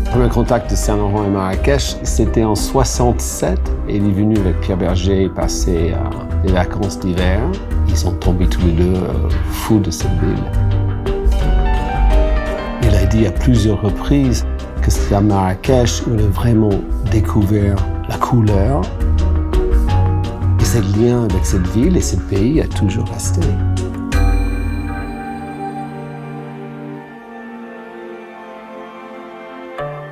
Le premier contact de Saint-Laurent et Marrakech, c'était en 67. Il est venu avec Pierre Berger passer des vacances d'hiver. Ils sont tombés tous les deux fous de cette ville. Il a dit à plusieurs reprises que c'était à Marrakech où il a vraiment découvert la couleur. Et ce lien avec cette ville et ce pays a toujours resté.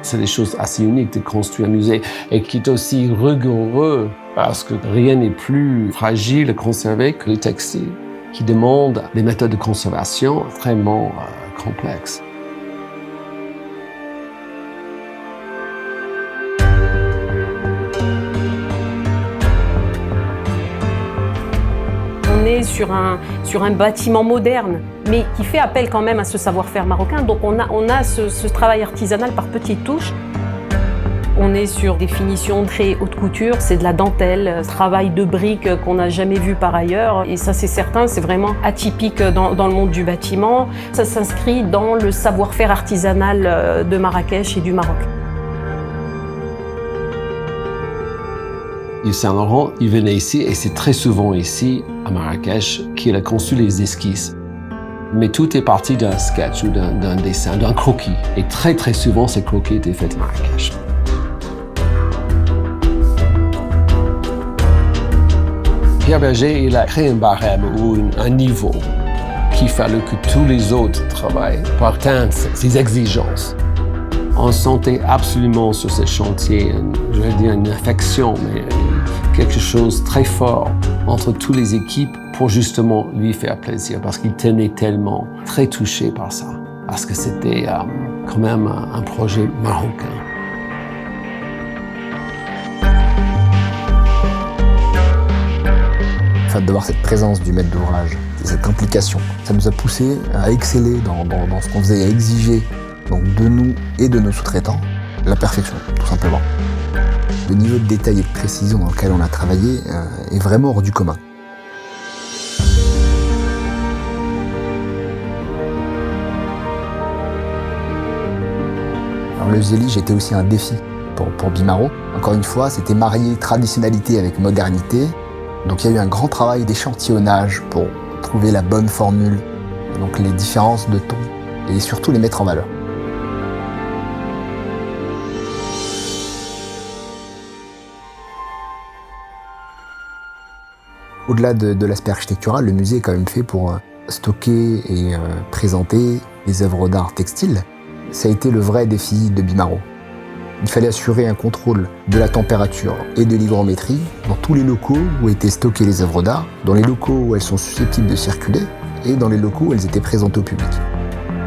C'est des choses assez uniques de construire un musée et qui est aussi rigoureux parce que rien n'est plus fragile à conserver que le textile, qui demande des méthodes de conservation vraiment complexes. On est sur un bâtiment moderne, mais qui fait appel quand même à ce savoir-faire marocain. Donc on a ce travail artisanal par petites touches. On est sur des finitions très haute couture, c'est de la dentelle, travail de briques qu'on n'a jamais vu par ailleurs. Et ça c'est certain, c'est vraiment atypique dans le monde du bâtiment. Ça s'inscrit dans le savoir-faire artisanal de Marrakech et du Maroc. Yves Saint Laurent, il venait ici, et c'est très souvent ici, à Marrakech, qu'il a conçu les esquisses. Mais tout est parti d'un sketch ou d'un dessin, d'un croquis. Et très très souvent, ces croquis étaient faits à Marrakech. Pierre Berger, il a créé un barème ou un niveau qu'il fallait que tous les autres travaillent pour atteindre ces exigences. On sentait absolument sur ce chantier, je vais dire une affection, mais quelque chose de très fort entre toutes les équipes pour justement lui faire plaisir, parce qu'il tenait tellement, très touché par ça, parce que c'était quand même un projet marocain. Le fait de voir cette présence du maître d'ouvrage, cette implication, ça nous a poussé à exceller dans ce qu'on faisait, à exiger donc de nous et de nos sous-traitants la perfection, tout simplement. Le niveau de détail et de précision dans lequel on a travaillé est vraiment hors du commun. Alors, le Zélige était aussi un défi pour Bimaro. Encore une fois, c'était marier traditionnalité avec modernité. Donc il y a eu un grand travail d'échantillonnage pour trouver la bonne formule, donc les différences de ton et surtout les mettre en valeur. Au-delà de l'aspect architectural, le musée est quand même fait pour stocker et présenter les œuvres d'art textiles. Ça a été le vrai défi de Bimaro. Il fallait assurer un contrôle de la température et de l'hygrométrie dans tous les locaux où étaient stockées les œuvres d'art, dans les locaux où elles sont susceptibles de circuler et dans les locaux où elles étaient présentées au public.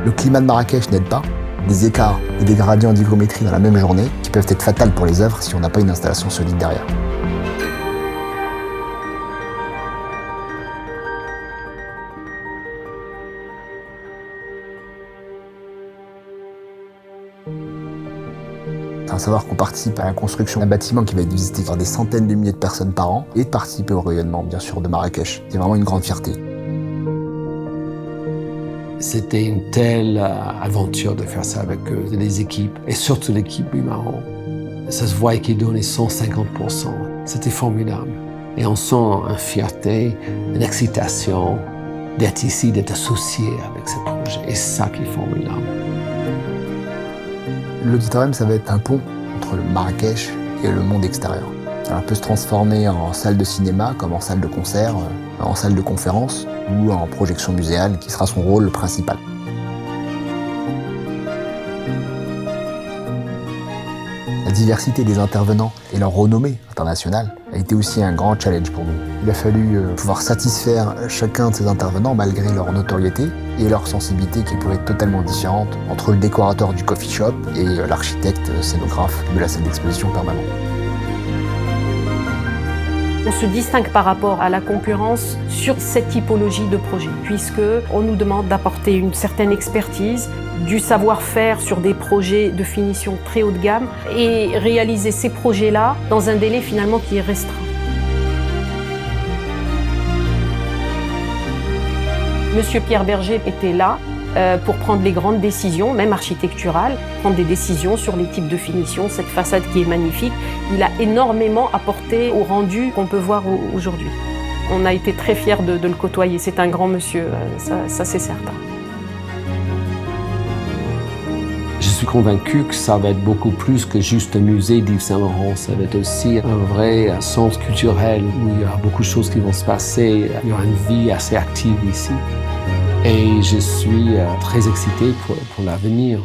Le climat de Marrakech n'aide pas. Des écarts et des gradients d'hygrométrie dans la même journée qui peuvent être fatals pour les œuvres si on n'a pas une installation solide derrière. Il faut savoir qu'on participe à la construction d'un bâtiment qui va être visité par des centaines de milliers de personnes par an et de participer au rayonnement, bien sûr, de Marrakech. C'est vraiment une grande fierté. C'était une telle aventure de faire ça avec les équipes, et surtout l'équipe Bimaro. Ça se voyait qu'ils donnaient 150%. C'était formidable. Et on sent une fierté, une excitation d'être ici, d'être associé avec ce projet. Et c'est ça qui est formidable. L'auditorium, ça va être un pont entre le Marrakech et le monde extérieur. Alors, elle peut se transformer en salle de cinéma, comme en salle de concert, en salle de conférence ou en projection muséale, qui sera son rôle principal. La diversité des intervenants et leur renommée internationale a été aussi un grand challenge pour nous. Il a fallu pouvoir satisfaire chacun de ces intervenants malgré leur notoriété et leur sensibilité qui pourrait être totalement différente entre le décorateur du coffee shop et l'architecte scénographe de la salle d'exposition permanente. On se distingue par rapport à la concurrence sur cette typologie de projet, puisqu'on nous demande d'apporter une certaine expertise, du savoir-faire sur des projets de finition très haut de gamme et réaliser ces projets-là dans un délai finalement qui est restreint. Monsieur Pierre Berger était là pour prendre les grandes décisions, même architecturales, prendre des décisions sur les types de finition. Cette façade qui est magnifique, il a énormément apporté au rendu qu'on peut voir aujourd'hui. On a été très fiers de le côtoyer. C'est un grand monsieur, ça c'est certain. Je suis convaincu que ça va être beaucoup plus que juste un musée d'Yves Saint-Laurent. Ça va être aussi un vrai centre culturel où il y a beaucoup de choses qui vont se passer. Il y aura une vie assez active ici. Et je suis très excité pour l'avenir.